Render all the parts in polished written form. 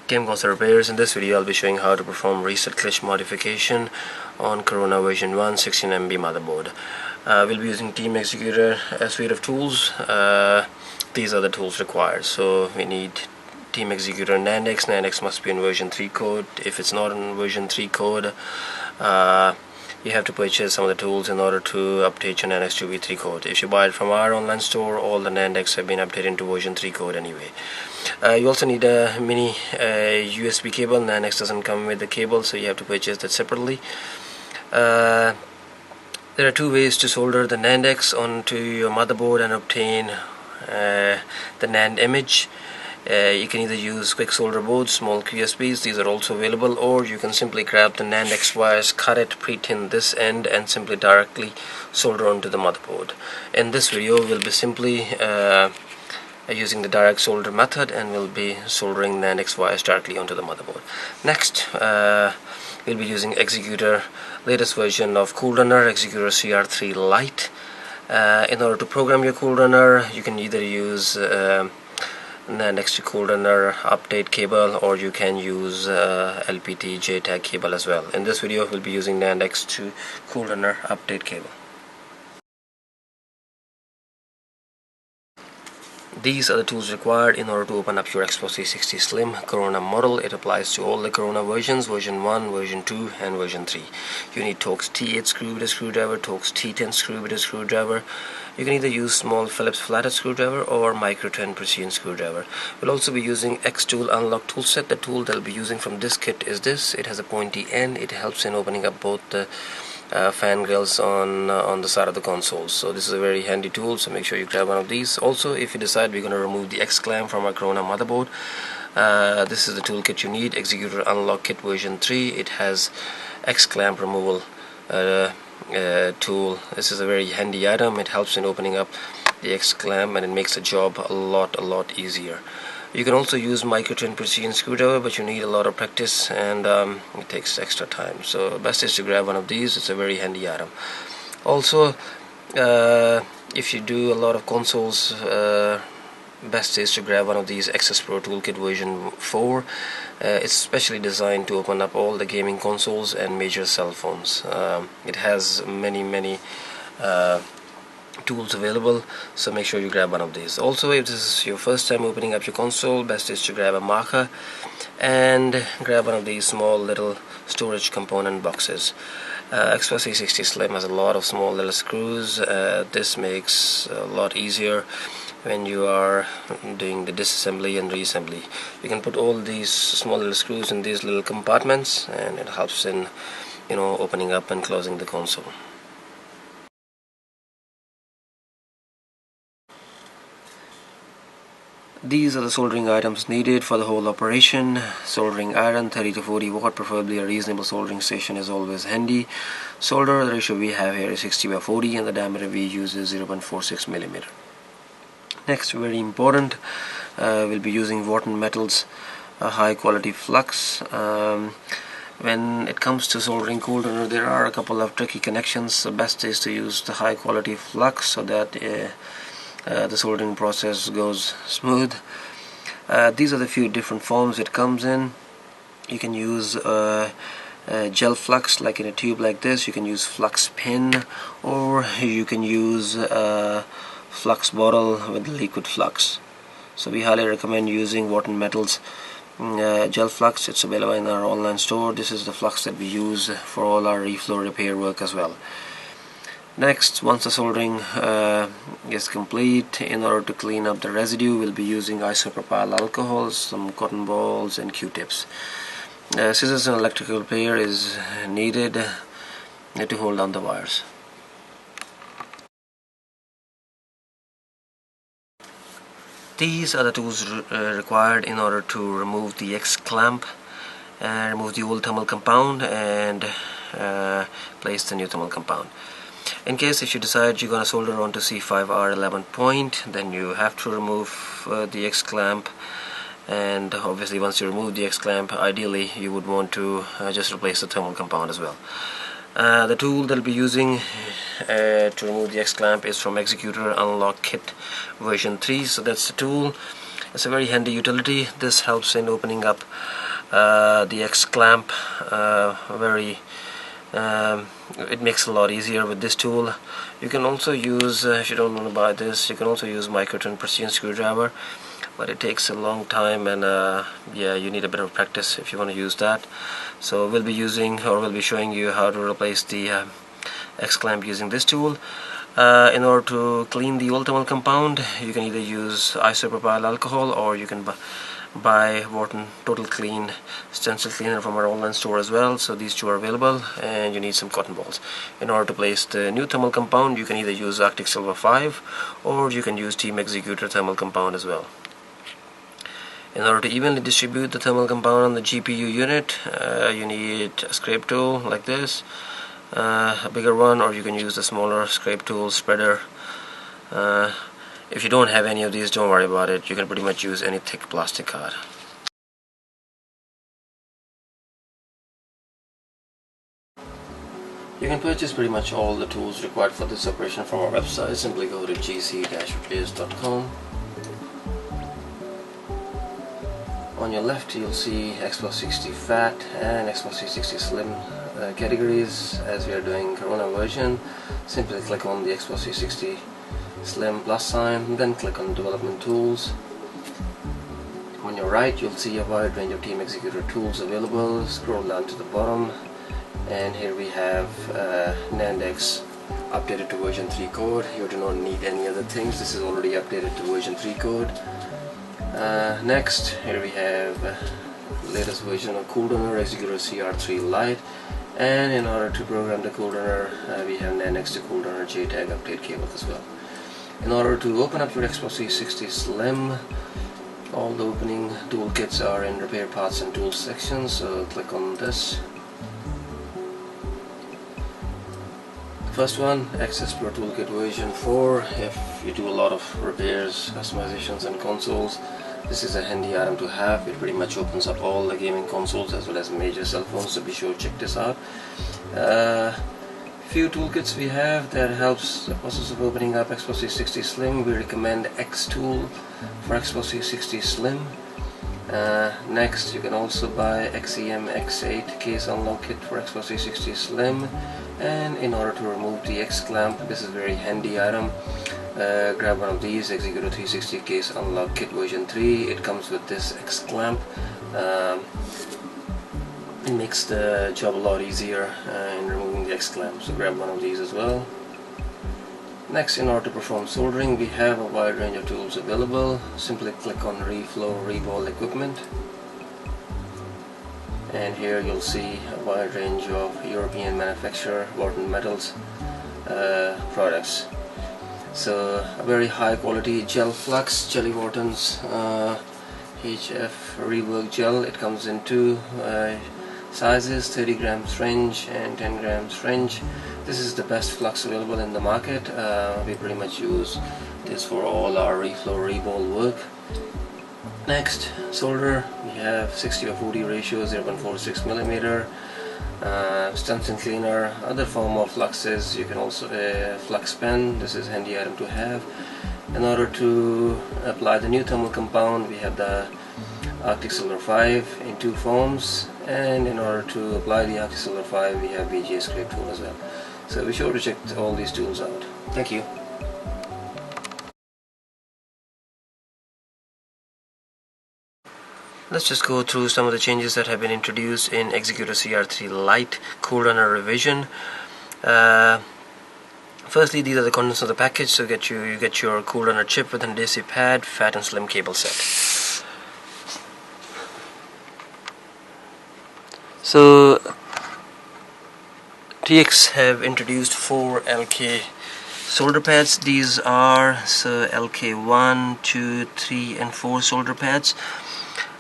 Game console repairs. In this video I'll be showing how to perform Reset Glitch Modification on Corona version 1 16 MB motherboard. We'll be using Team-Xecuter suite of tools. These are the tools required. So we need Team-Xecuter NAND-X. NAND-X must be in version 3 code. If it's not in version 3 code, you have to purchase some of the tools in order to update your NAND-X to v3 code. If you buy it from our online store, all the NAND-X have been updated into version 3 code anyway. You also need a mini USB cable. NAND-X doesn't come with the cable, so you have to purchase that separately. There are two ways to solder the NAND-X onto your motherboard and obtain the NAND image. You can either use quick solder boards, small QSBs, these are also available, or you can simply grab the NAND-X wires, cut it, pre-tin this end, and simply directly solder onto the motherboard. In this video we'll be simply using the direct solder method, and we'll be soldering NAND-X wires directly onto the motherboard. Next, we'll be using Xecuter latest version of CoolRunner, Xecuter CR3 Lite. In order to program your CoolRunner, you can either use NAND-X to CoolRunner update cable, or you can use LPT JTAG cable as well. In this video we'll be using NAND-X to CoolRunner update cable. These are the tools required in order to open up your Xbox 360 Slim Corona model. It applies to all the Corona versions, version 1, version 2 and version 3. You need Torx T8 screw-bit screwdriver, Torx T10 screw-bit screwdriver. You can either use small Phillips flathead screwdriver or micro 10 precision screwdriver. We'll also be using X-Tool unlock tool set. The tool that I'll be using from this kit is this. It has a pointy end. It helps in opening up both the fan grills on the side of the console. So this is a very handy tool, so make sure you grab one of these. Also, if you decide we're going to remove the X clamp from our Corona motherboard, this is the toolkit you need. Xecuter unlock kit version 3. It has X clamp removal tool. This is a very handy item. It helps in opening up the X clamp, and it makes the job a lot easier. You can also use micro 10 precision screwdriver, but you need a lot of practice, and it takes extra time. So best is to grab one of these. It's a very handy item. Also, if you do a lot of consoles, best is to grab one of these Access Pro Toolkit version 4. It's specially designed to open up all the gaming consoles and major cell phones. It has many tools available, so make sure you grab one of these. Also, if this is your first time opening up your console, best is to grab a marker and grab one of these small little storage component boxes. Xbox 360 Slim has a lot of small little screws. This makes a lot easier when you are doing the disassembly and reassembly. You can put all these small little screws in these little compartments, and it helps in opening up and closing the console. These are the soldering items needed for the whole operation. Soldering iron, 30 to 40 watt, preferably a reasonable soldering station is always handy. Solder, the ratio we have here is 60 by 40, and the diameter we use is 0.46 millimeter. Next, very important, we'll be using Warton metals, high quality flux. When it comes to soldering CoolRunner, there are a couple of tricky connections. The best is to use the high quality flux so that the soldering process goes smooth. These are the few different forms it comes in. You can use gel flux like in a tube like this. You can use flux pen, or you can use flux bottle with liquid flux. So we highly recommend using Warton Metals gel flux. It's available in our online store. This is the flux that we use for all our reflow repair work as well. Next, once the soldering is complete, in order to clean up the residue, we'll be using isopropyl alcohol, some cotton balls and Q-tips. Scissors and electrical repair is needed to hold down the wires. These are the tools required in order to remove the X clamp, remove the old thermal compound, and place the new thermal compound. In case if you decide you're going to solder onto C5R11 point, then you have to remove the X clamp, and obviously once you remove the X clamp, ideally you would want to just replace the thermal compound as well. The tool that I'll be using to remove the X clamp is from Xecuter Unlock Kit version 3. So that's the tool. It's a very handy utility. This helps in opening up the X clamp. It makes it a lot easier with this tool. You can also use, if you don't want to buy this, you can also use micro-turn precision screwdriver, but it takes a long time, and yeah, you need a bit of practice if you want to use that. So we'll be showing you how to replace the X clamp using this tool. In order to clean the old thermal compound, you can either use isopropyl alcohol, or you can buy Warton Total Clean Stencil cleaner from our online store as well. So these two are available, and you need some cotton balls. In order to place the new thermal compound, you can either use Arctic Silver 5, or you can use Team-Xecuter thermal compound as well. In order to evenly distribute the thermal compound on the GPU unit, you need a scrape tool like this, a bigger one, or you can use the smaller scrape tool spreader. If you don't have any of these, don't worry about it. You can pretty much use any thick plastic card. You can purchase pretty much all the tools required for this operation from our website. Simply go to gc-repairs.com. On your left, you'll see X+60 Fat and X+60 Slim categories. As we are doing Corona version, simply click on the X+60 Slim plus sign, then click on Development Tools. On your right, you'll see a wide range of Team-Xecuter tools available. Scroll down to the bottom, and here we have NAND-X updated to version 3 code. You do not need any other things. This is already updated to version 3 code. Next, here we have latest version of CoolRunner Xecuter CR3 Lite, and in order to program the CoolRunner, we have NAND-X to CoolRunner JTAG update cable as well. In order to open up your X+60 Slim, all the opening toolkits are in Repair Parts and Tools section, so click on this. First one, Access Pro Toolkit version 4. If you do a lot of repairs, customizations and consoles, this is a handy item to have. It pretty much opens up all the gaming consoles as well as major cell phones, so be sure to check this out. Few toolkits we have that helps the process of opening up X+60 Slim. We recommend X tool for X+60 Slim. Next, you can also buy XEM X8 case unlock kit for X+60 Slim. And in order to remove the X clamp, this is a very handy item. Grab one of these, Xecuter 360 case unlock kit version 3. It comes with this X clamp. It makes the job a lot easier in removing the X clamp, so grab one of these as well. Next, in order to perform soldering, we have a wide range of tools available. Simply click on Reflow Reball Equipment, and here you'll see a wide range of European manufacturer Warton Metals products. So a very high quality gel flux, Jelly Warton's HF Rework gel. It comes in two sizes, 30 grams syringe and 10 grams syringe. This is the best flux available in the market. We pretty much use this for all our reflow reball work. Next, solder. We have 60/40 ratio, 0.46 millimeter. Stencil cleaner, other form of fluxes. You can also flux pen. This is a handy item to have. In order to apply the new thermal compound, we have the Arctic Silver 5 in two forms, and in order to apply the Arctic Silver 5, we have BGA Scrape Tool as well. So be sure to check all these tools out. Thank you. Let's just go through some of the changes that have been introduced in Xecuter CR3 Lite CoolRunner revision. Firstly, these are the contents of the package. So you get your CoolRunner chip with an adhesive pad, fat and slim cable set. So TX have introduced 4 LK solder pads. These are LK1, 2, 3 and 4 solder pads.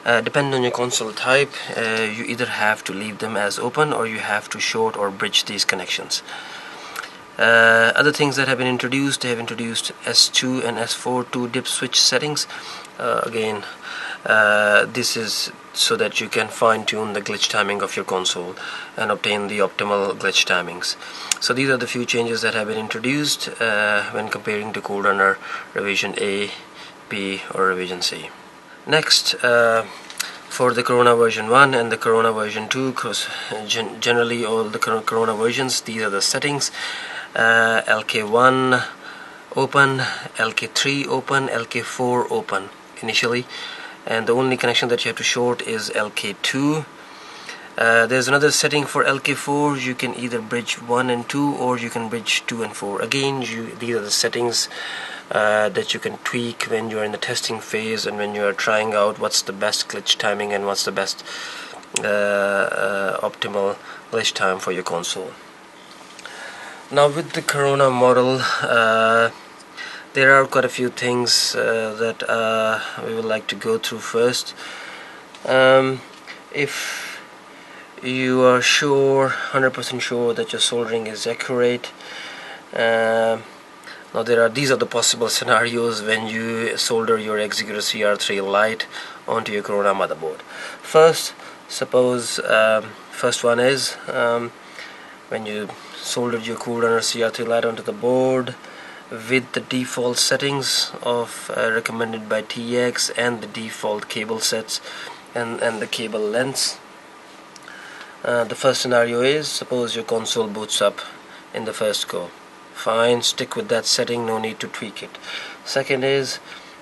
Depending on your console type, you either have to leave them as open or you have to short or bridge these connections. Other things that have been introduced, they have introduced S2 and S4 2 dip switch settings. Again, this is so that you can fine-tune the glitch timing of your console and obtain the optimal glitch timings. So these are the few changes that have been introduced when comparing to CoolRunner revision A, B or revision C. Next, for the Corona version 1 and the Corona version 2, because generally all the Corona versions, these are the settings. LK1 open, LK3 open, LK4 open initially, and the only connection that you have to short is LK2. There's another setting for LK4. You can either bridge 1 and 2, or you can bridge 2 and 4. Again, these are the settings that you can tweak when you're in the testing phase and when you're trying out what's the best glitch timing and what's the best optimal glitch time for your console. Now with the Corona model, there are quite a few things that we would like to go through first. If you are 100% sure that your soldering is accurate, now these are the possible scenarios when you solder your Xecuter CR3 Lite onto your Corona motherboard. First one is when you soldered your CoolRunner CR3 Lite onto the board with the default settings of recommended by TX and the default cable sets and the cable lengths. The first scenario is, suppose your console boots up in the first go. Fine, stick with that setting, no need to tweak it. Second is,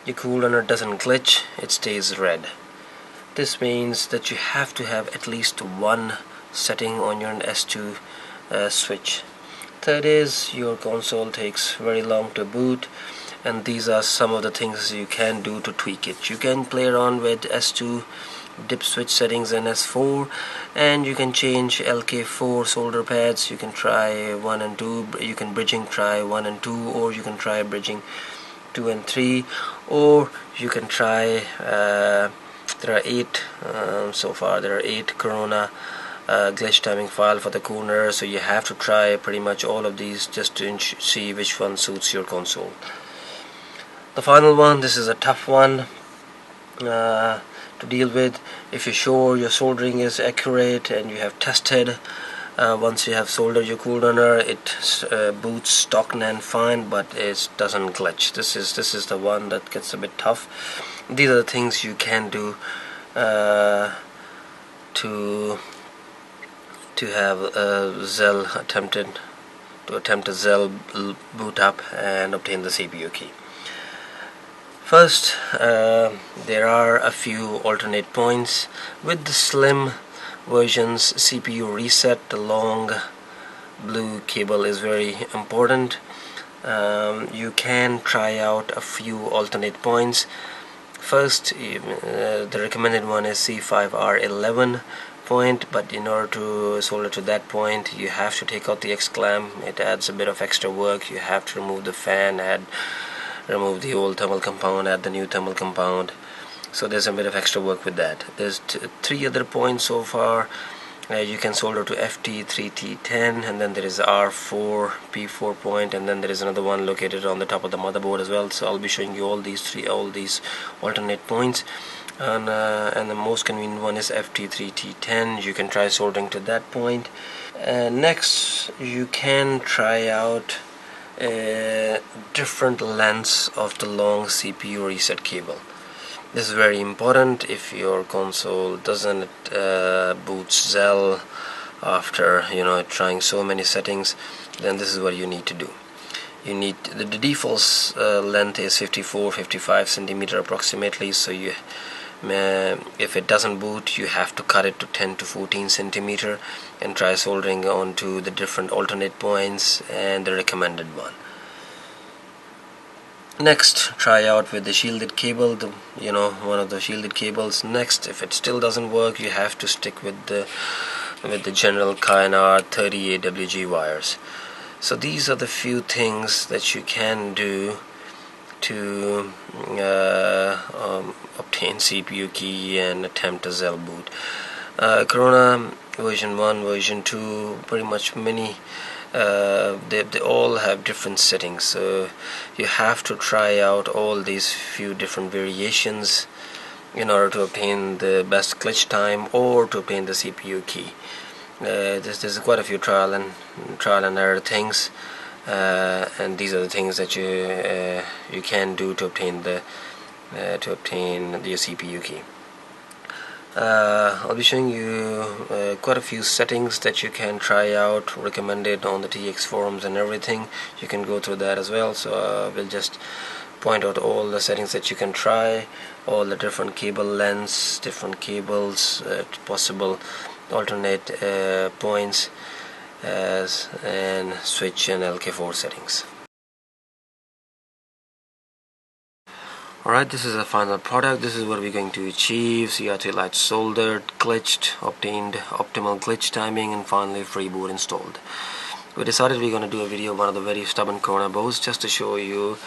your CoolRunner doesn't glitch, it stays red. This means that you have to have at least one setting on your S2 switch. Third is, your console takes very long to boot, and these are some of the things you can do to tweak it. You can play around with S2 dip switch settings and S4, and you can change LK4 solder pads. You can try 1 and 2, you can try 1 and 2, or you can try bridging 2 and 3, or you can try there are 8 so far. There are 8 Corona glitch timing file for the CoolRunner, so you have to try pretty much all of these just to see which one suits your console. The final one, this is a tough one to deal with. If you're sure your soldering is accurate and you have tested, once you have soldered your CoolRunner, it boots stock NAND fine, but it doesn't glitch. This is the one that gets a bit tough. These are the things you can do to have a Zell attempt a Zell boot up and obtain the CPU key. First, there are a few alternate points. With the slim versions, CPU reset, the long blue cable is very important. You can try out a few alternate points. First, the recommended one is C5R11 point, but in order to solder to that point, you have to take out the X clamp. It adds a bit of extra work. You have to remove the fan, remove the old thermal compound, add the new thermal compound. So there's a bit of extra work with that. There's 3 other points so far. You can solder to FT3T10, and then there is R4 P4 point, and then there is another one located on the top of the motherboard as well. So I'll be showing you all these alternate points, and the most convenient one is FT3T10. You can try soldering to that point. Next, you can try out different lengths of the long CPU reset cable. This is very important. If your console doesn't boot Zell after trying so many settings, then this is what you need to do. You need the default length is 55 centimeter approximately. So if it doesn't boot, you have to cut it to 10 to 14 centimeter and try soldering onto the different alternate points and the recommended one. Next, try out with the shielded cable, one of the shielded cables. Next, if it still doesn't work, you have to stick with the general KNR 30 AWG wires. So these are the few things that you can do to obtain CPU key and attempt a Zell boot. Corona version 1, version 2, pretty much many. They all have different settings, so you have to try out all these few different variations in order to obtain the best glitch time or to obtain the CPU key. There's quite a few trial and error things, and these are the things that you can do to obtain the to obtain the CPU key. I'll be showing you quite a few settings that you can try out, recommended on the TX forums and everything. You can go through that as well, so we'll just point out all the settings that you can try, all the different cable lengths, different cables, possible alternate points, and switch and LK4 settings. Alright, this is the final product. This is what we're going to achieve. CRT Light soldered, glitched, obtained optimal glitch timing, and finally freeboard installed. We decided we're going to do a video of one of the very stubborn Corona boards just to show you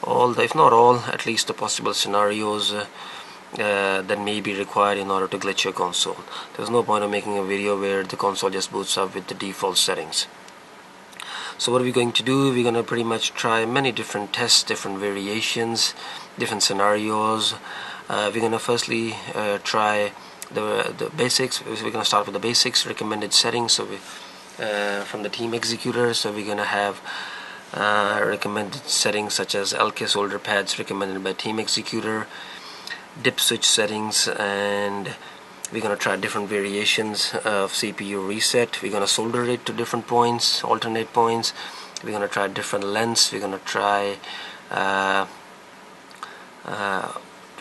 all the, if not all, at least the possible scenarios that may be required in order to glitch your console. There's no point of making a video where the console just boots up with the default settings. So what are we going to do? We're going to pretty much try many different tests, different variations, different scenarios. We're going to firstly try the basics. We're going to start with the basics, recommended settings. So from the Team-Xecuter, so we're going to have recommended settings such as LK solder pads recommended by Team-Xecuter, dip switch settings, and we're going to try different variations of CPU reset. We're going to solder it to different points, alternate points. We're going to try different lengths. We're going to try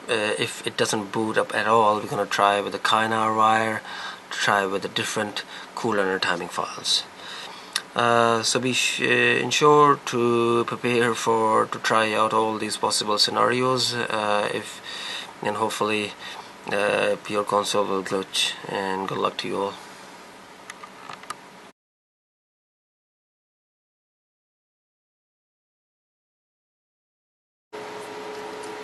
if it doesn't boot up at all, we're going to try with the Gianna wire, try with the different CoolRunner timing files. So be ensure to prepare to try out all these possible scenarios, and hopefully your console will glitch, and good luck to you all.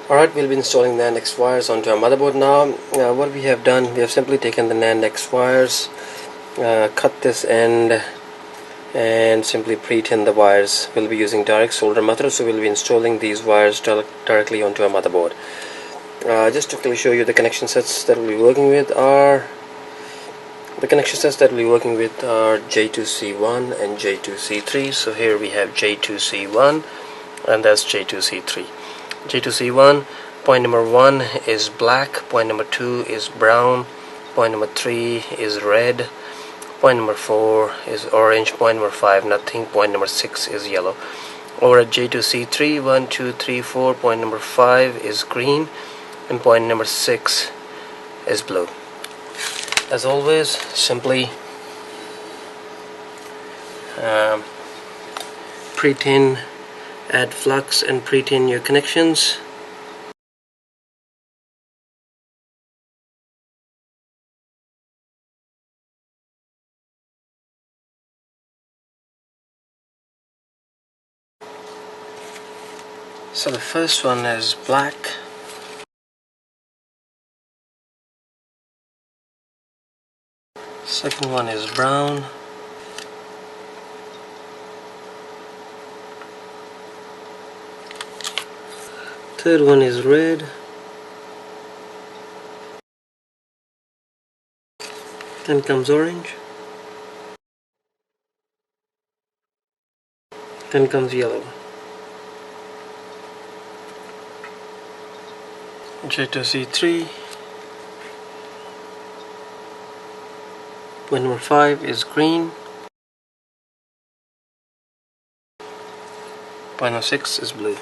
Alright, we'll be installing NAND X wires onto our motherboard now. What we have done, we have simply taken the NAND X wires, cut this end, and simply pre-tin the wires. We'll be using direct solder method, so we'll be installing these wires directly onto our motherboard. Just to quickly show you the connection sets that we'll be working with are J2C1 and J2C3. So here we have J2C1 and that's J2C3. J2C1, point number 1 is black, point number 2 is brown, point number 3 is red, point number 4 is orange, point number 5 nothing, point number 6 is yellow. Over at J2C3, 1, 2, 3, 4, point number 5 is green, and point number 6 is blue. As always, simply pre-tin, add flux and pre-tin your connections. So the first one is black. Second one is brown. Third one is red. Then comes orange. Then comes yellow. J2C3. Point number 5 is green. Point number 6 is blue.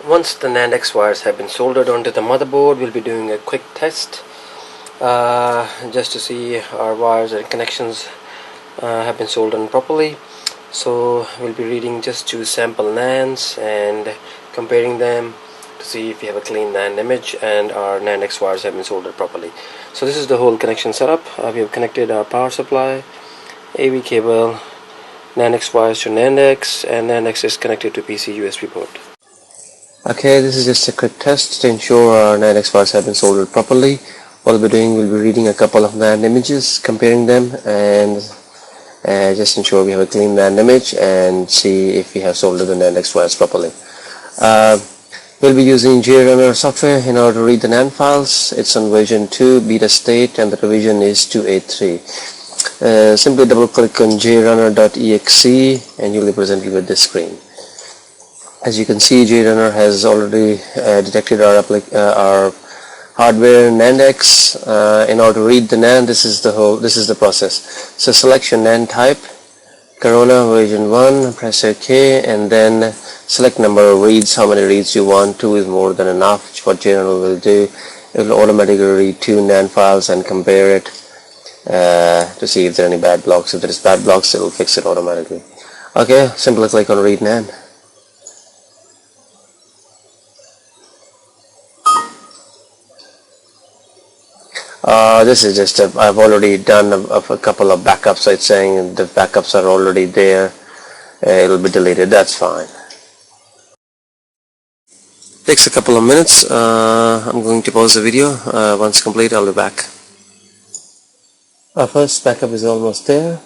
Once the NAND X wires have been soldered onto the motherboard, we'll be doing a quick test just to see our wires and connections have been soldered properly. So we'll be reading just 2 sample NANDs and comparing them to see if we have a clean NAND image and our NAND X wires have been soldered properly. So this is the whole connection setup. We have connected our power supply, AV cable, NAND X wires to NAND X, and NAND X is connected to PC USB port. Okay, this is just a quick test to ensure our NAND X wires have been soldered properly. What we'll be doing, we'll be reading a couple of NAND images, comparing them, and just ensure we have a clean NAND image and see if we have soldered the NAND X wires properly. We'll be using CoolRunner software in order to read the NAND files. It's on version 2 beta state and the revision is 283. Simply double click on jrunner.exe and you'll be presented with this screen. As you can see, JRunner has already detected our hardware NAND-X. In order to read the NAND, this is the process. So select your NAND type, Corona version 1, press OK, and then select number of reads, how many reads you want. 2 is more than enough. What JRunner will do, it will automatically read 2 NAND files and compare it to see if there are any bad blocks. If there is bad blocks, it will fix it automatically. Okay, simply click on read NAND. This is just I've already done a couple of backups, so it's saying the backups are already there. It'll be deleted, that's fine. Takes a couple of minutes. I'm going to pause the video. Once complete, I'll be back. Our first backup is almost there.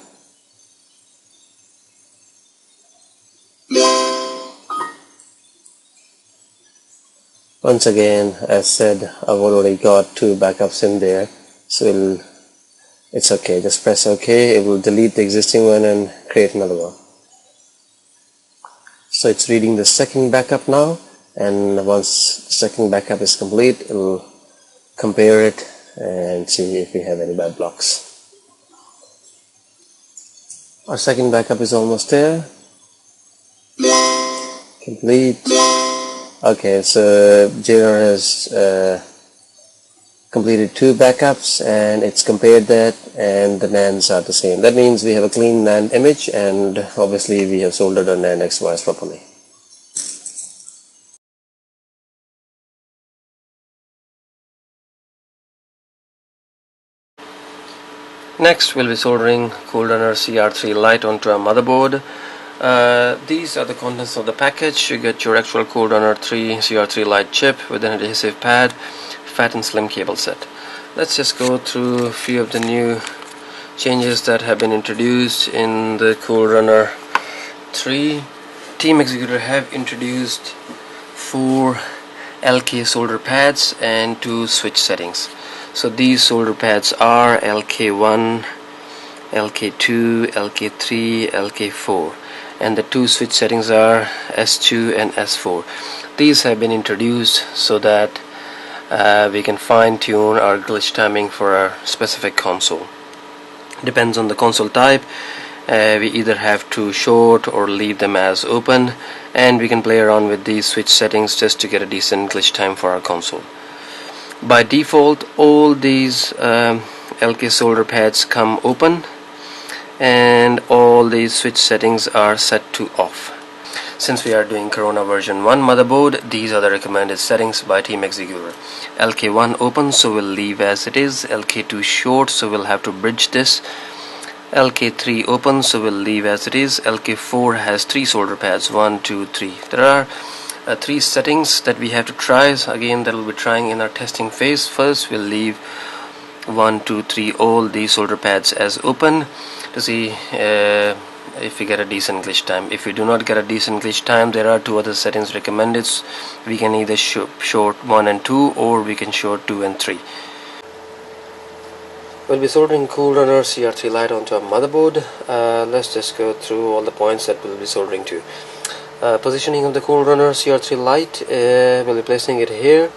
Once again, as said, I've already got 2 backups in there, so it's okay. Just press OK. It will delete the existing one and create another one. So it's reading the second backup now, and once the second backup is complete, it will compare it and see if we have any bad blocks. Our second backup is almost there. Complete. Okay, so JRunner has completed 2 backups and it's compared that, and the NANDs are the same. That means we have a clean NAND image, and obviously we have soldered our NAND-X wires properly. Next we'll be soldering CoolRunner CR3 Lite onto our motherboard. These are the contents of the package. You get your actual CoolRunner CR3 Lite chip with an adhesive pad, fat and slim cable set. Let's just go through a few of the new changes that have been introduced in the CoolRunner 3. Team-Xecuter have introduced 4 LK solder pads and 2 switch settings. So these solder pads are LK1, LK2, LK3, LK4, and the 2 switch settings are S2 and S4. These have been introduced so that we can fine-tune our glitch timing for our specific console. Depends on the console type. We either have to short or leave them as open, and we can play around with these switch settings just to get a decent glitch time for our console. By default, all these LK solder pads come open, and all these switch settings are set to off. Since we are doing Corona version 1 motherboard, these are the recommended settings by Team-Xecuter. LK1 open, so we'll leave as it is. LK2 short, so we'll have to bridge this. LK3 open, so we'll leave as it is. LK4 has 3 solder pads, 1, 2, 3. There are 3 settings that we have to try. So again, that we'll be trying in our testing phase. First, we'll leave 1, 2, 3 all these solder pads as open to see if we get a decent glitch time. If we do not get a decent glitch time, there are 2 other settings recommended. We can either short 1 and 2, or we can short 2 and 3. We'll be soldering CoolRunner CR3 Lite onto a motherboard. Let's just go through all the points that we'll be soldering to. Positioning of the CoolRunner CR3 Lite, we'll be placing it here.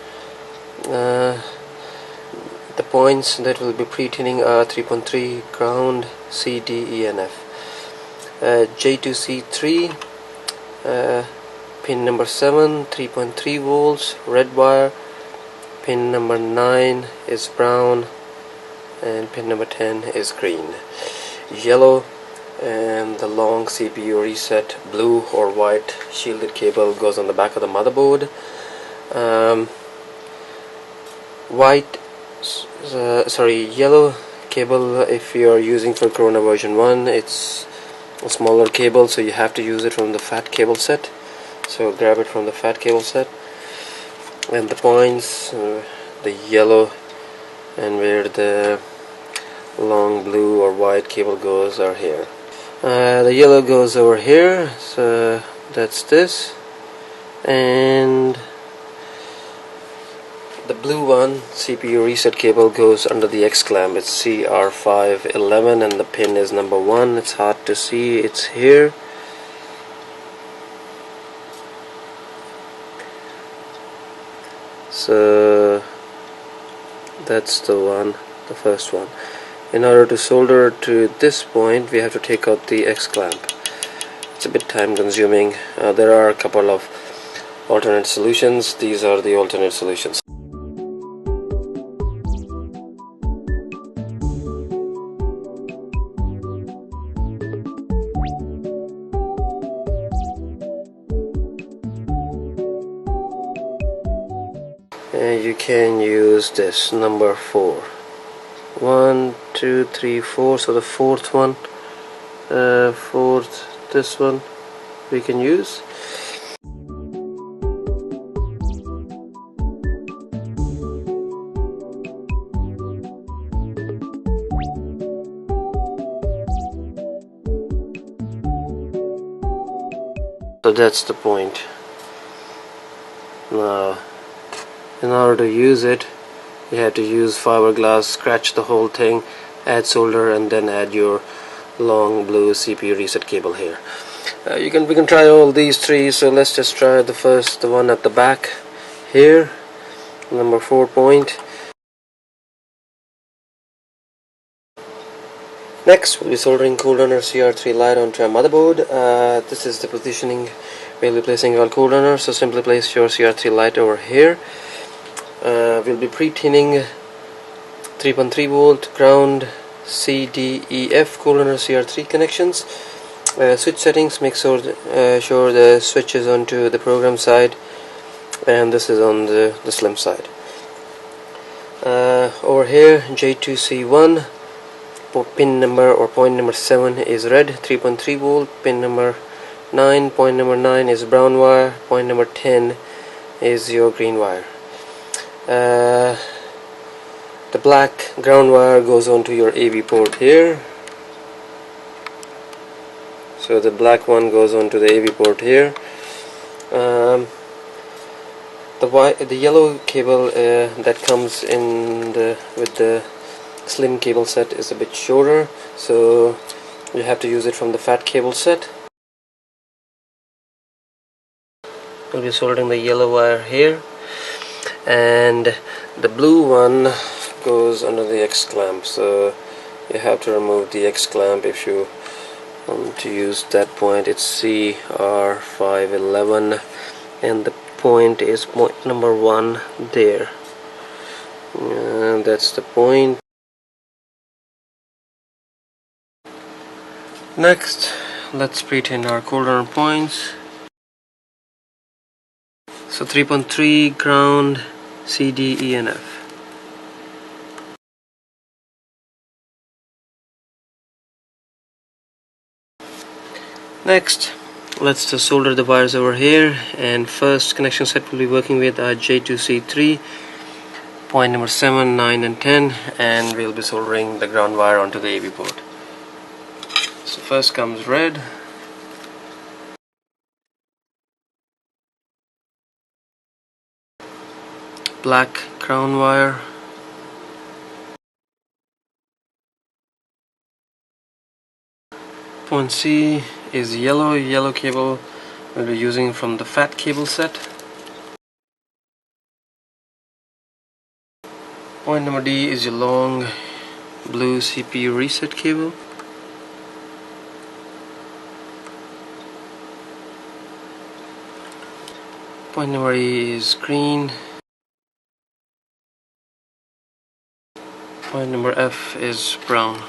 The points that we'll be pre-tuning are 3.3 ground, C, D, E, and F. J2C3, pin number 7, 3.3 volts, red wire. Pin number 9 is brown, and pin number 10 is green. Yellow, and the long CPU reset blue or white shielded cable goes on the back of the motherboard. Yellow cable, if you are using for Corona version 1, it's a smaller cable, so you have to use it from the fat cable set. So grab it from the fat cable set. And the points, the yellow and where the long blue or white cable goes are here. The yellow goes over here, so that's this, and The blue one, CPU reset cable, goes under the X clamp. It's CR511 and the pin is number 1. It's hard to see, it's here. So that's the one, the first one. In order to solder to this point, we have to take out the X clamp. It's a bit time consuming. There are a couple of alternate solutions. These are the alternate solutions. You can use this number 4. 1, 2, 3, 4. So the fourth one, this one we can use. So that's the point. Now, in order to use it, you have to use fiberglass, scratch the whole thing, add solder, and then add your long blue CPU reset cable here. We can try all these three. So let's just try the one at the back here, number 4 point. Next, we'll be soldering CoolRunner CR3 Lite onto a motherboard. This is the positioning we'll be placing our CoolRunner. So simply place your CR3 Lite over here. We'll be pre-tinning 3.3 volt ground C, D, E, F CoolRunner CR3 connections. Switch settings, make sure the switch is onto the program side and this is on the slim side. Over here, J2C1 pin number or point number 7 is red, 3.3 volt. Pin number 9, point number 9 is brown wire. Point number 10 is your green wire. The black ground wire goes onto your AV port here. So the black one goes onto the AV port here. The yellow cable that comes in with the slim cable set is a bit shorter, so you have to use it from the fat cable set. We'll be soldering the yellow wire here, and the blue one goes under the X clamp, so you have to remove the X clamp if you want to use that point. It's CR511 and the point is point number 1 there, and that's the point. Next, let's pre-tin our CoolRunner points. So 3.3 ground C, D, E, and F. Next, let's just solder the wires over here, and first connection set we'll be working with are J2C3 point number 7, 9 and 10, and we'll be soldering the ground wire onto the AV port. So first comes red, black ground wire, point C is yellow cable we'll be using from the fat cable set. Point number D is your long blue CPU reset cable. Point number E is green. Point number F is brown.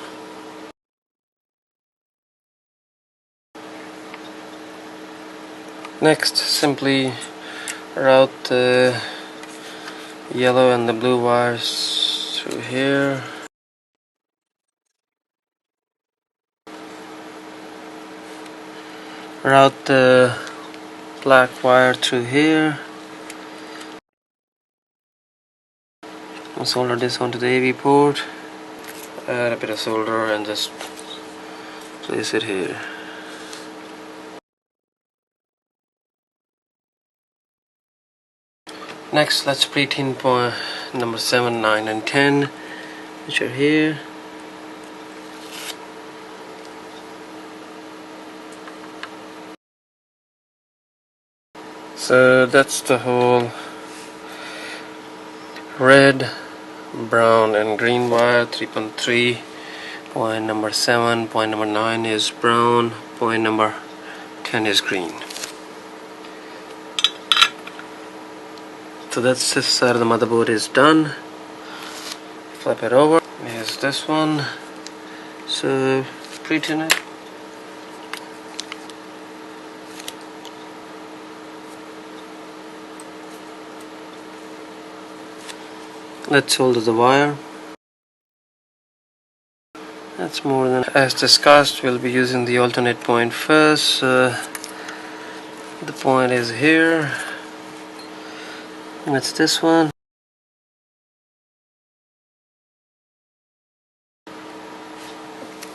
Next, simply route the yellow and the blue wires through here. Route the black wire through here. I'll solder this onto the AV port. Add a bit of solder and just place it here. Next, let's pre-tin point number 7, 9 and 10, which are here. So that's the whole red, brown and green wire. 3.3, point number 7, point number 9 is brown, point number 10 is green. So that's this side of the motherboard is done. Flip it over. Here's this one. So pre-tin it. Let's solder the wire. That's more than as discussed. We'll be using the alternate point first. The point is here. That's this one.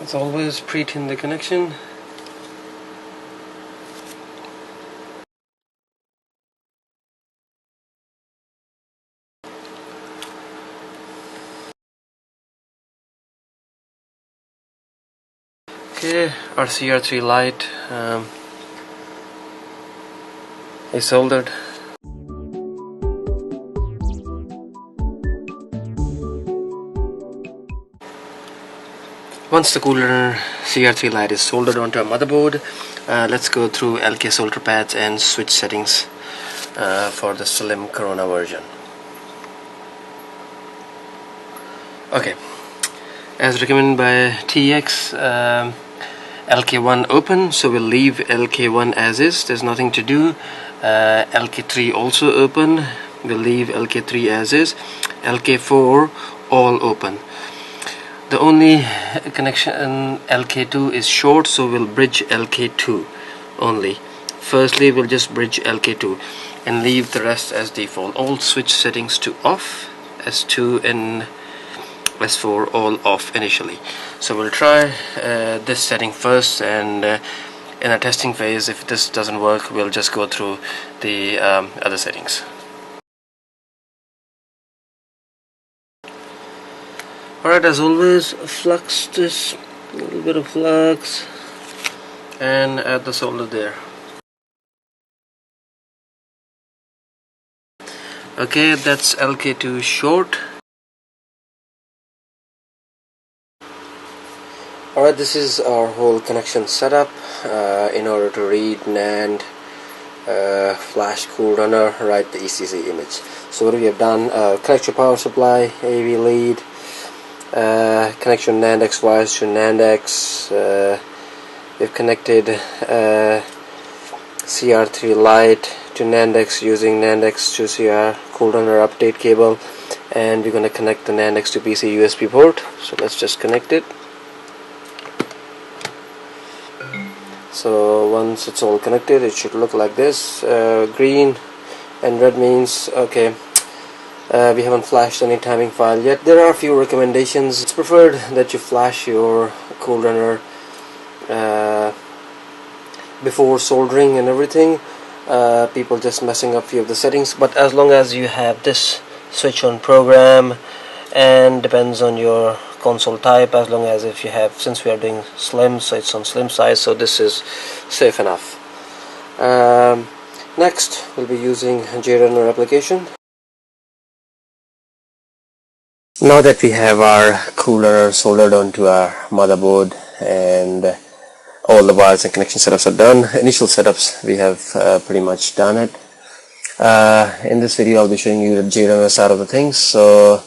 As always, pre-tin the connection. Okay, our CR3 Lite is soldered. Once the CoolRunner CR3 Lite is soldered onto a motherboard, let's go through LK solder pads and switch settings for the slim Corona version. Okay, as recommended by TX, LK1 open, so we'll leave LK1 as is, there's nothing to do. LK3 also open, we'll leave LK3 as is. LK4 all open. The only connection in LK2 is short, so we'll bridge LK2 only. Firstly, we'll just bridge LK2 and leave the rest as default. All switch settings to off, S2 and S4 all off initially. So we'll try this setting first, and in a testing phase, if this doesn't work, we'll just go through the other settings. Alright, as always, flux this, a little bit of flux, and add the solder there. Okay, that's LK2 short. Alright, this is our whole connection setup in order to read NAND Flash CoolRunner, write the ECC image. So what we have done, connect your power supply, AV lead, connect your NAND-X wires to NAND-X. We've connected CR3 Lite to NAND-X using NAND-X to CR CoolRunner update cable, and we're going to connect the NAND-X to PC USB port. So let's just connect it. So once it's all connected, it should look like this. Green and red means okay, we haven't flashed any timing file yet. There are a few recommendations. It's preferred that you flash your CoolRunner before soldering and everything. People just messing up few of the settings, but as long as you have this switch on program, and depends on your console type, as long as if you have, since we are doing slim, so it's on slim size, so this is safe enough. Next we'll be using JTAG application. Now that we have our CoolRunner soldered onto our motherboard and all the wires and connection setups are done, initial setups we have pretty much done it. In this video I'll be showing you the JTAG side of the things. So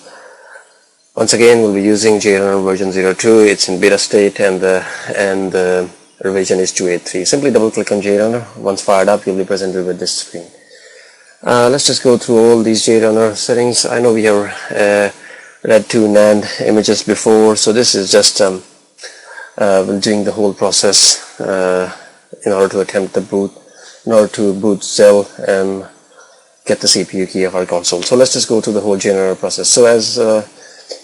once again, we'll be using JTAG version 02. It's in beta state, and the revision is 283. Simply double click on JTAG. Once fired up, you'll be presented with this screen. Let's just go through all these JTAG settings. I know we have read 2 NAND images before, so this is just doing the whole process in order to attempt the boot, in order to boot cell and get the CPU key of our console. So let's just go through the whole JTAG process. So as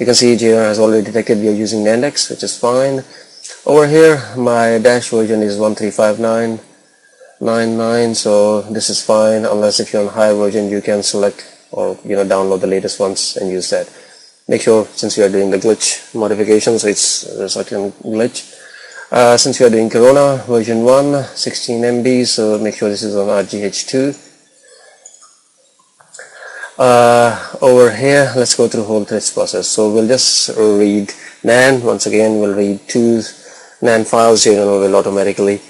you can see, JTAG has already detected we are using NAND-X, which is fine. Over here, my dash version is 135999, so this is fine, unless if you're on higher version, you can select or download the latest ones and use that. Make sure, since we are doing the glitch modification, so it's a certain glitch. Since we are doing Corona version 1, 16 MB, so make sure this is on RGH 2. Over here, let's go through whole threads process. So we'll just read NAND. Once again, we'll read 2 NAND files. Will automatically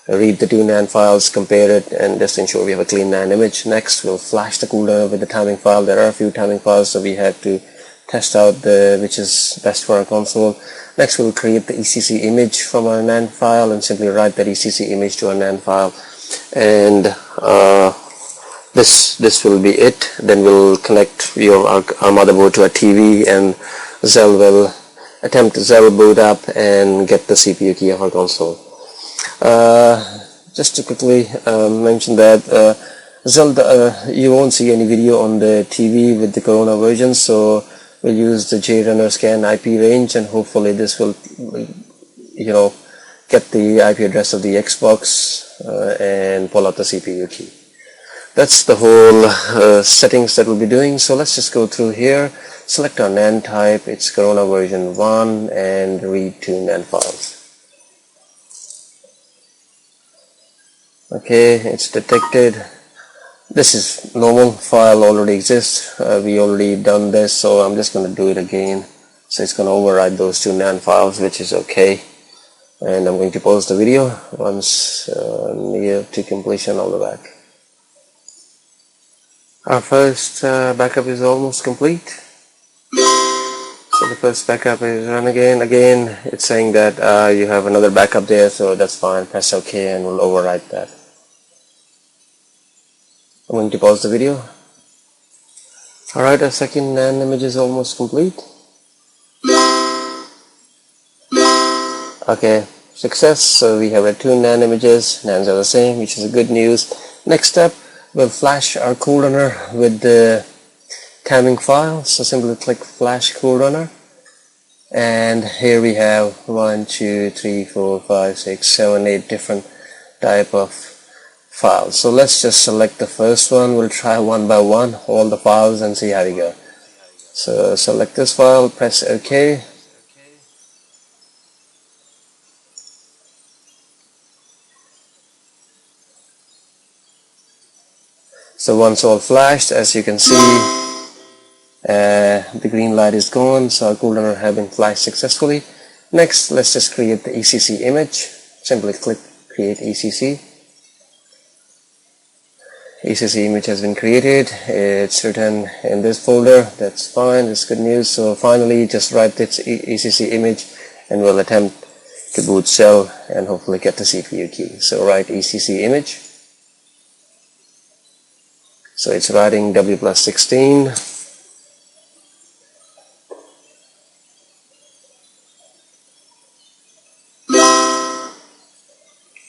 read the 2 NAND files, compare it, and just ensure we have a clean NAND image. Next, we'll flash the CoolRunner with the timing file. There are a few timing files, so we have to test out which is best for our console. Next, we'll create the ECC image from our NAND file and simply write that ECC image to our NAND file. And this will be it. Then we'll connect our motherboard to our TV, and Xel will attempt Xel boot up and get the CPU key of our console. Just to quickly mention that Xel, you won't see any video on the TV with the Corona version, so we'll use the JRunner scan IP range, and hopefully this will get the IP address of the Xbox and pull out the CPU key. That's the whole settings that we'll be doing. So let's just go through here, select our NAND type, it's Corona version 1, and read 2 NAND files. Okay, it's detected. This is normal, file already exists. We already done this, so I'm just going to do it again. So it's going to override those 2 NAND files, which is okay. And I'm going to pause the video. Once near to completion, I'll be back. Our first backup is almost complete. So the first backup is run again. Again, it's saying that you have another backup there, so that's fine. Press OK and we'll overwrite that. I'm going to pause the video. Alright, our second NAND image is almost complete. Okay, success. So we have our 2 NAND images. NANDs are the same, which is good news. Next step, we'll flash our CoolRunner with the timing file. So simply click Flash CoolRunner, and here we have 1, 2, 3, 4, 5, 6, 7, 8 different type of files. So let's just select the first one. We'll try one by one all the files and see how we go. So select this file, press OK. So once all flashed, as you can see, the green light is gone, so our CoolRunner has been flashed successfully. Next, let's just create the ECC image. Simply click Create ECC. ECC image has been created. It's written in this folder. That's fine. It's good news. So finally, just write this ECC image, and we'll attempt to boot Xel and hopefully get the CPU key. So write ECC image. So it's writing W+16.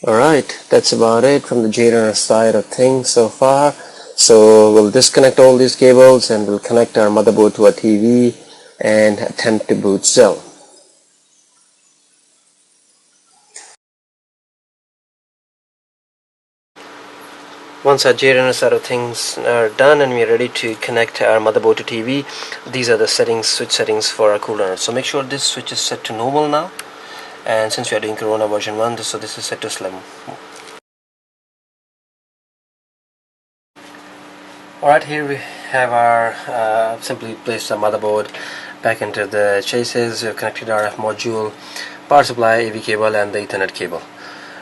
Alright, that's about it from the JTAG side of things so far. So we'll disconnect all these cables and we'll connect our motherboard to our TV and attempt to boot Xel. Once our JTAG side of things are done and we're ready to connect our motherboard to TV, these are the switch settings for our CoolRunner. So make sure this switch is set to normal now. And since we are doing Corona version 1, so this is set to slim. Alright, here we have our simply placed our motherboard back into the chases. We have connected our RF module, power supply, AV cable, and the Ethernet cable.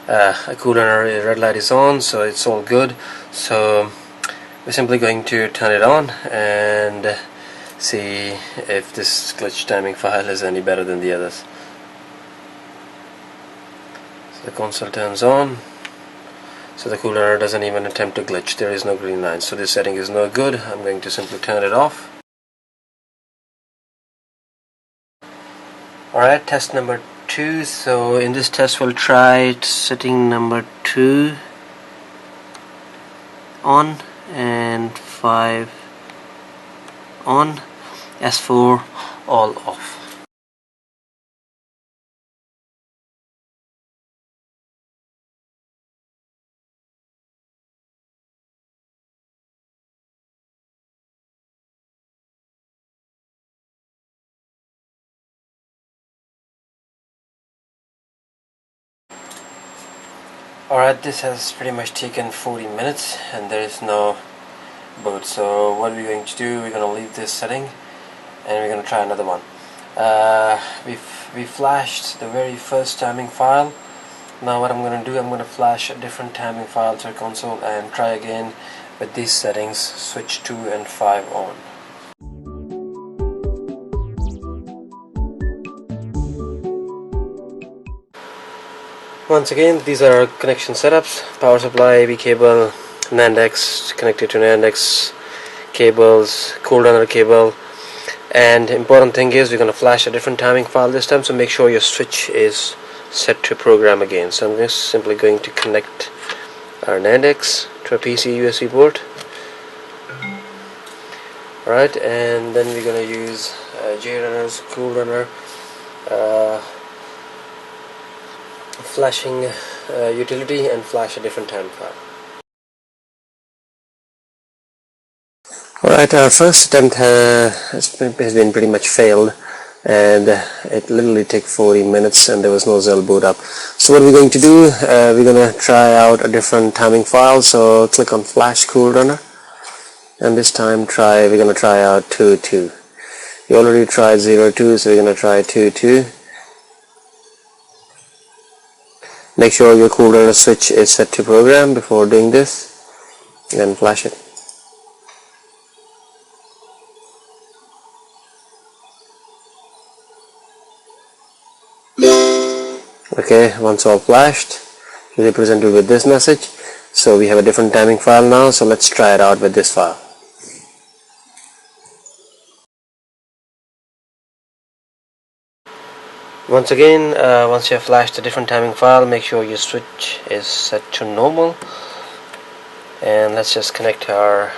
A CoolRunner red light is on, so it's all good. So we're simply going to turn it on and see if this glitch timing file is any better than the others. The console turns on, so the CoolRunner doesn't even attempt to glitch. There is no green line, so this setting is no good. I'm going to simply turn it off. Alright, test number 2. So in this test we'll try setting number 2 on and 5 on, S4 all off. Alright, this has pretty much taken 40 minutes and there is no boot. So what we're going to do, we're going to leave this setting and we're going to try another one. We flashed the very first timing file. Now what I'm going to do, I'm going to flash a different timing file to our console and try again with these settings, switch 2 and 5 on. Once again, these are our connection setups: power supply, AV cable, NAND-X connected to NAND-X cables, CoolRunner cable. And important thing is we're going to flash a different timing file this time, so make sure your switch is set to program again. So I'm just simply going to connect our NAND-X to a PC USB port. Alright, and then we're going to use JRunner's CoolRunner flashing utility and flash a different time file. Alright, our first attempt has been pretty much failed, and it literally took 40 minutes and there was no Zell boot up. So what we're going to do, we're going to try out a different timing file. So click on Flash CoolRunner, and this time we're going to try out 2.2. We already tried 0.2, so we're going to try 2.2. Make sure your CoolRunner switch is set to program before doing this, and flash it. Okay, once all flashed, you'll be presented with this message. So we have a different timing file now, so let's try it out with this file. Once again, once you have flashed a different timing file, make sure your switch is set to normal. And let's just connect our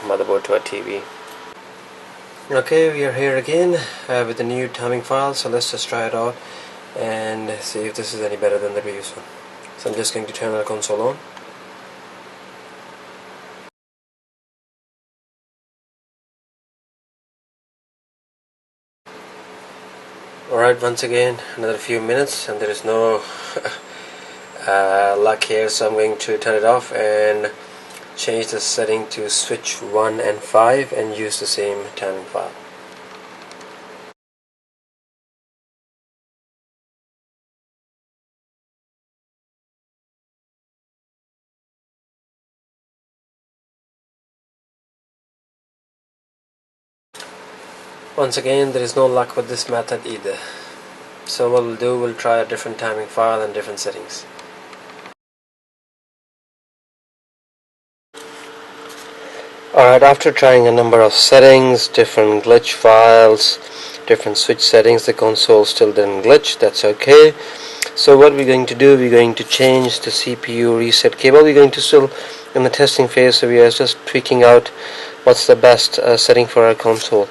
motherboard to our TV. Okay, we are here again with the new timing file, so let's just try it out and see if this is any better than the previous one. So I'm just going to turn our console on. Alright, once again another few minutes and there is no luck here, so I'm going to turn it off and change the setting to switch 1 and 5 and use the same timing file. Once again, there is no luck with this method either. So what we'll do, we'll try a different timing file and different settings. Alright, after trying a number of settings, different glitch files, different switch settings, the console still didn't glitch. That's okay. So what we're going to do, we're going to change the CPU reset cable. We're going to still in the testing phase, so we are just tweaking out what's the best setting for our console.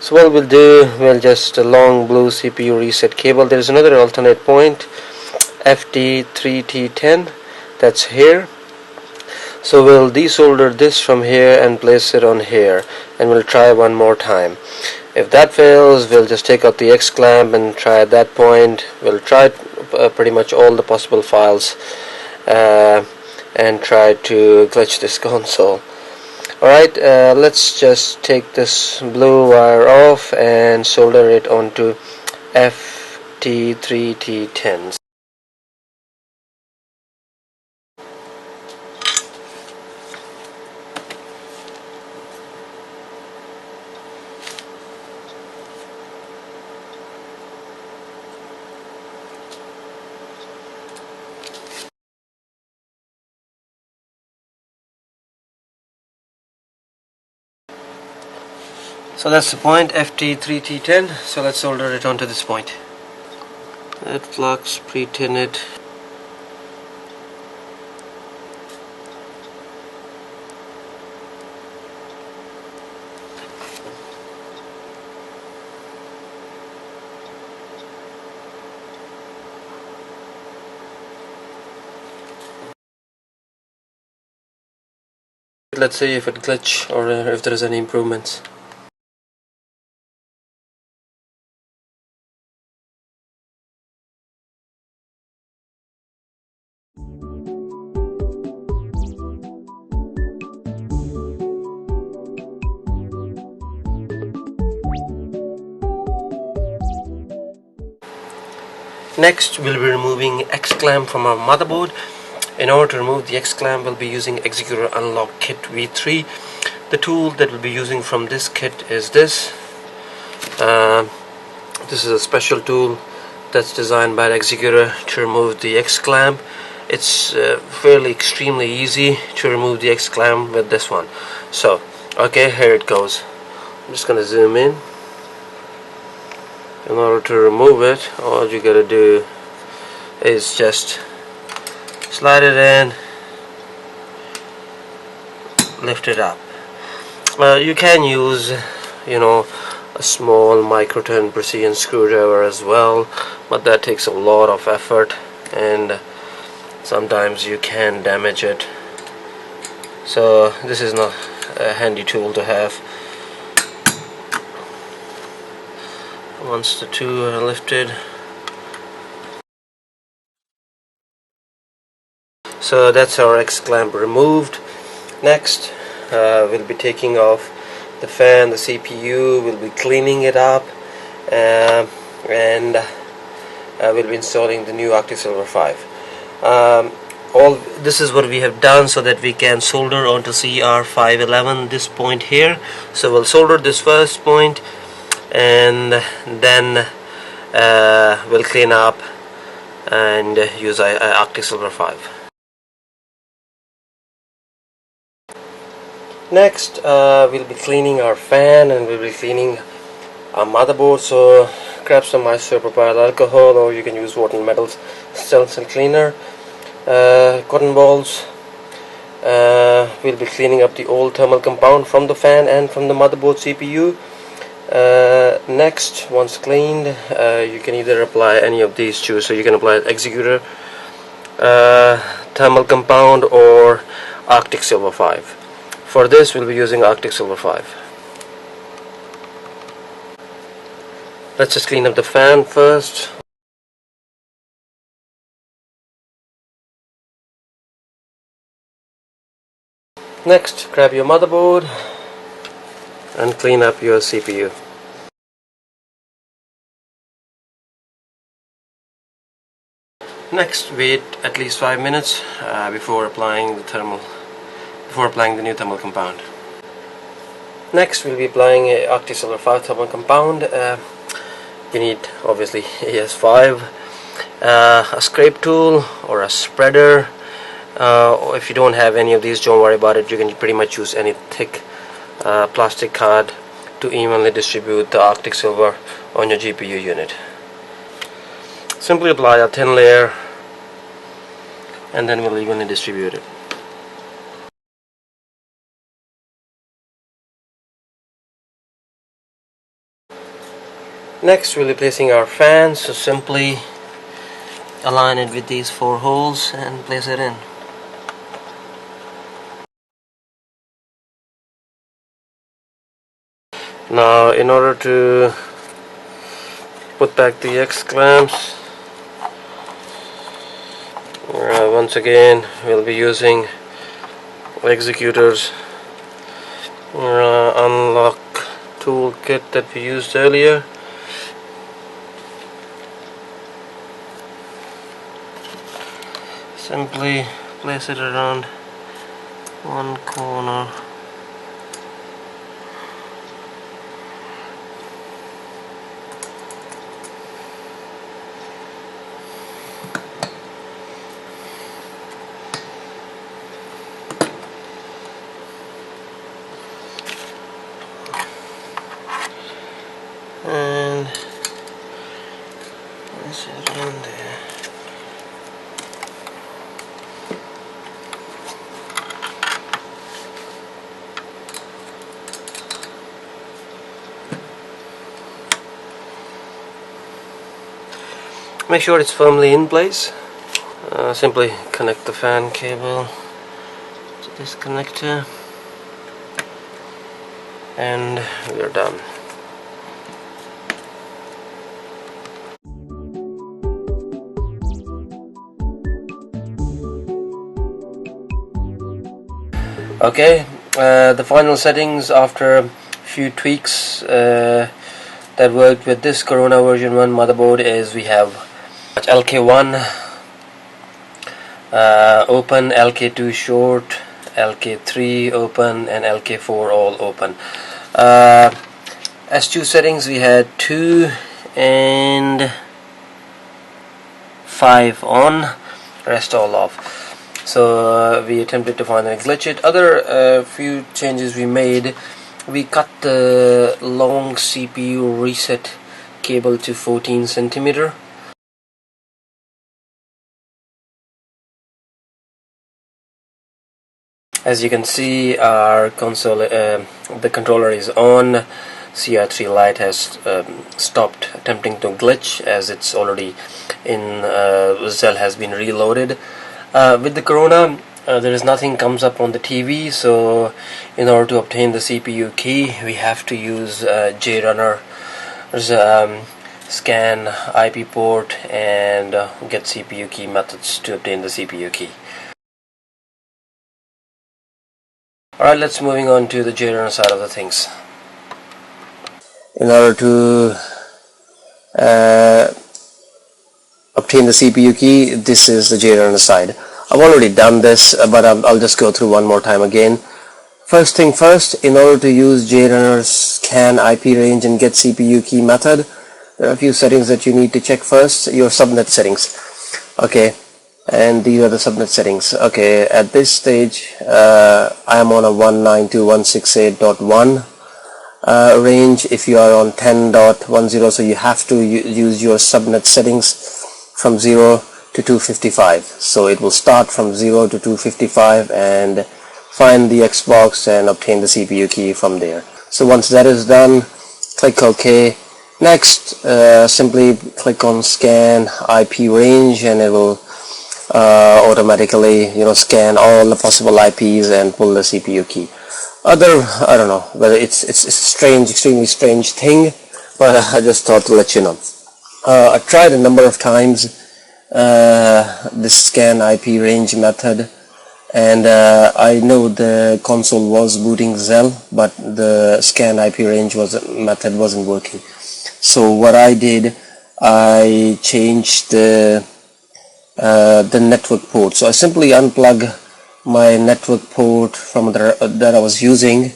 So what we'll do, we'll just a long blue CPU reset cable. There's another alternate point, FT3T10, that's here. So we'll desolder this from here and place it on here, and we'll try one more time. If that fails, we'll just take out the X clamp and try at that point. We'll try pretty much all the possible files and try to glitch this console. Alright, let's just take this blue wire off and solder it onto FT3T10. So that's the point, FT3T10. So let's solder it onto this point. Add flux, pre-tin it. Let's see if it glitch or if there is any improvements. Next, we'll be removing X clamp from our motherboard. In order to remove the X clamp, we'll be using Xecuter Unlock Kit V3. The tool that we'll be using from this kit is this. This is a special tool that's designed by Xecuter to remove the X clamp. It's fairly extremely easy to remove the X clamp with this one. So, okay, here it goes. I'm just gonna zoom in. In order to remove it, all you gotta do is just slide it in, lift it up. You can use, a small micro turn precision screwdriver as well, but that takes a lot of effort and sometimes you can damage it. So this is not a handy tool to have. Once the two are lifted, so that's our X clamp removed. Next, we'll be taking off the fan, the CPU. We'll be cleaning it up, and we'll be installing the new Arctic Silver 5. All this is what we have done so that we can solder onto CR511 this point here. So we'll solder this first point, and then we'll clean up and use Arctic Silver 5. Next, we'll be cleaning our fan and we'll be cleaning our motherboard. So grab some isopropyl alcohol, or you can use Warton Metals Stencil cleaner, cotton balls. We'll be cleaning up the old thermal compound from the fan and from the motherboard CPU. Next, once cleaned, you can either apply any of these two. So you can apply Xecuter thermal compound or Arctic Silver 5. For this, we'll be using Arctic Silver 5. Let's just clean up the fan first. Next, grab your motherboard and clean up your CPU. Next, wait at least 5 minutes before applying the new thermal compound. Next, we'll be applying a Arctic Silver 5 thermal compound. You need obviously AS5, a scrape tool or a spreader. Or if you don't have any of these, don't worry about it. You can pretty much use any thick plastic card to evenly distribute the Arctic Silver on your GPU unit. Simply apply a thin layer and then we'll evenly distribute it. Next, we'll be placing our fan, so simply align it with these 4 holes and place it in. Now, in order to put back the X clamps, once again we'll be using Xecuter's unlock toolkit that we used earlier. Simply place it around one corner. And place it in there. Make sure it's firmly in place. Simply connect the fan cable to this connector and we are done. Okay, the final settings after a few tweaks that worked with this Corona version 1 motherboard is we have LK1 open, LK2 short, LK3 open, and LK4 all open. S2 settings we had 2 and 5 on, rest all off. So we attempted to find and glitch it. Other few changes we made: we cut the long CPU reset cable to 14 centimeter. As you can see, our console, the controller is on. CR3 Lite has stopped attempting to glitch, as it's already in cell has been reloaded. With the Corona, there is nothing comes up on the TV, so in order to obtain the CPU key, we have to use JRunner's scan IP port and get CPU key methods to obtain the CPU key. Alright, let's moving on to the JRunner side of the things. In order to obtain the CPU key, this is the JRunner side. I've already done this, but I'll just go through one more time again. First thing first, in order to use JRunner's scan IP range and get CPU key method, there are a few settings that you need to check first. Your subnet settings. Okay. And these are the subnet settings. Okay, at this stage I am on a 192.168.1 range. If you are on 10.10, so you have to use your subnet settings from 0 to 255. So it will start from 0 to 255 and find the Xbox and obtain the CPU key from there. So once that is done, click OK. Next, simply click on scan IP range, and it will automatically scan all the possible IPs and pull the CPU key. I don't know whether it's strange, extremely strange thing, but I just thought to let you know. I tried a number of times this scan IP range method, and I know the console was booting Zell, but the scan IP range method wasn't working. So what I did, I changed the network port. So I simply unplug my network port from that I was using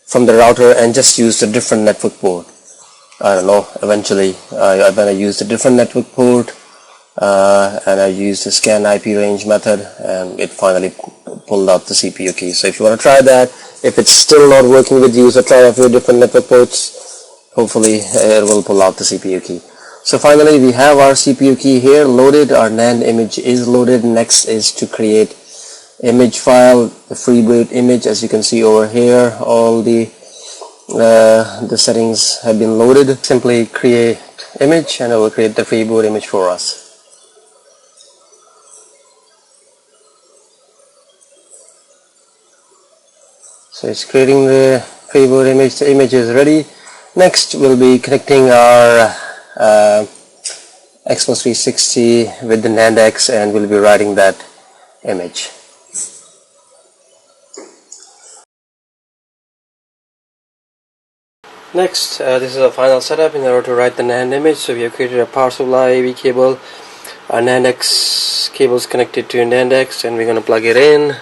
from the router and just used a different network port. I don't know, eventually when I used a different network port and I used the scan IP range method, and it finally pulled out the CPU key. So if you want to try that, if it's still not working with you, so try a few different network ports. Hopefully it will pull out the CPU key. So finally we have our CPU key here loaded. Our NAND image is loaded. Next is to create image file, the freeboot image. As you can see over here, all the settings have been loaded. Simply create image and it will create the freeboot image for us. So it's creating the freeboot image. The image is ready. Next we'll be connecting our Xbox 360 with the NAND-X, and we'll be writing that image. Next, this is a final setup in order to write the NAND image. So we have created a power supply AV cable. Our NAND-X cable is connected to NAND-X, and we're going to plug it in.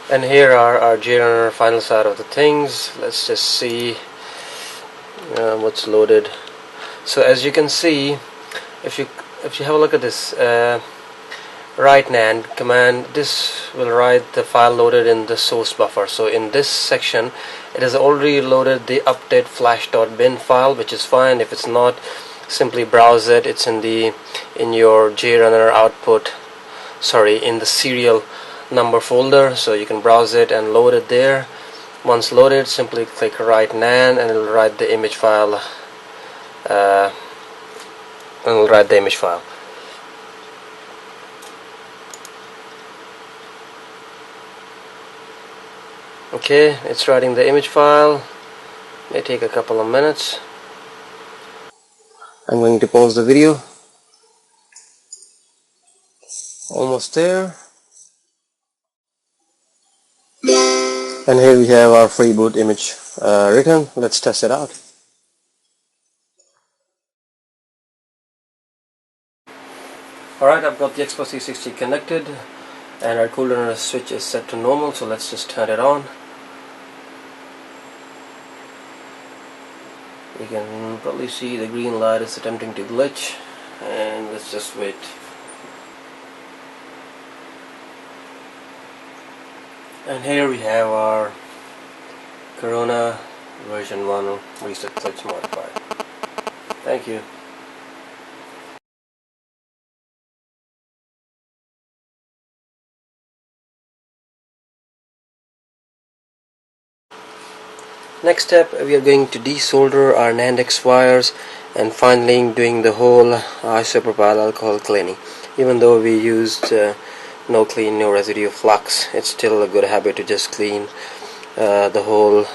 And here are our JRunner final side of the things. Let's just see what's loaded. So as you can see, if you have a look at this write NAND command, this will write the file loaded in the source buffer. So in this section it has already loaded the update flash.bin file, which is fine. If it's not, simply browse it. It's in your JRunner output, in the serial number folder, so you can browse it and load it there. Once loaded, simply click write NAND and it will write the image file. Okay, it's writing the image file. May take a couple of minutes. I'm going to pause the video. Almost there. And here we have our freeboot image written. Let's test it out. Alright, I've got the Xbox 360 connected and our CoolRunner switch is set to normal, so let's just turn it on. You can probably see the green light is attempting to glitch, and let's just wait. And here we have our Corona version 1 Reset Glitch Modifier. Thank you. Next step, we are going to desolder our NAND-X wires and finally doing the whole isopropyl alcohol cleaning. Even though we used no clean, no residue flux, it's still a good habit to just clean the whole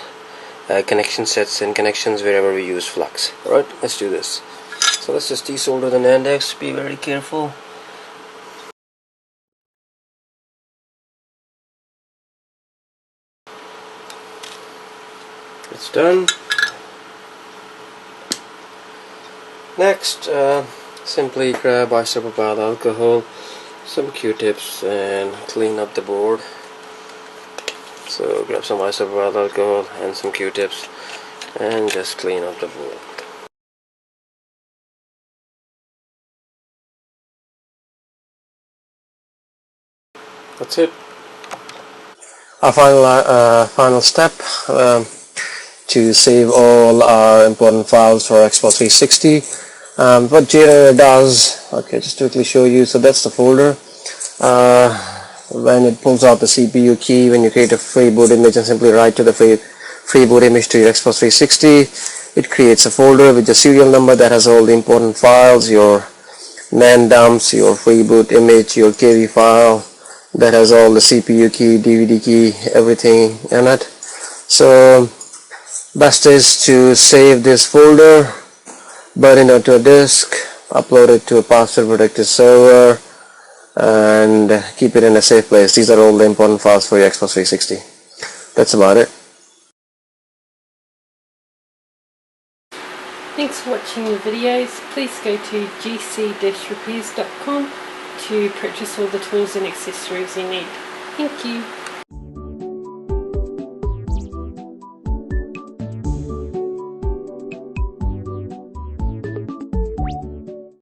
connection sets and connections wherever we use flux. Alright, let's do this. So let's just desolder the NAND-X, be very careful. It's done. Next, simply grab isopropyl alcohol, some Q-tips, and clean up the board. So grab some isopropyl alcohol and some Q-tips and just clean up the board. That's it. Our final step, to save all our important files for Xbox 360. What JTAG does, okay, just to quickly show you, so that's the folder. When it pulls out the CPU key, when you create a free boot image and simply write to the free boot image to your Xbox 360, it creates a folder with the serial number that has all the important files, your NAND dumps, your free boot image, your KV file that has all the CPU key, DVD key, everything in it. So best is to save this folder, burn it onto a disk, upload it to a password protected server, and keep it in a safe place. These are all the important files for your Xbox 360. That's about it. Thanks for watching the videos. Please go to gc-repairs.com to purchase all the tools and accessories you need. Thank you.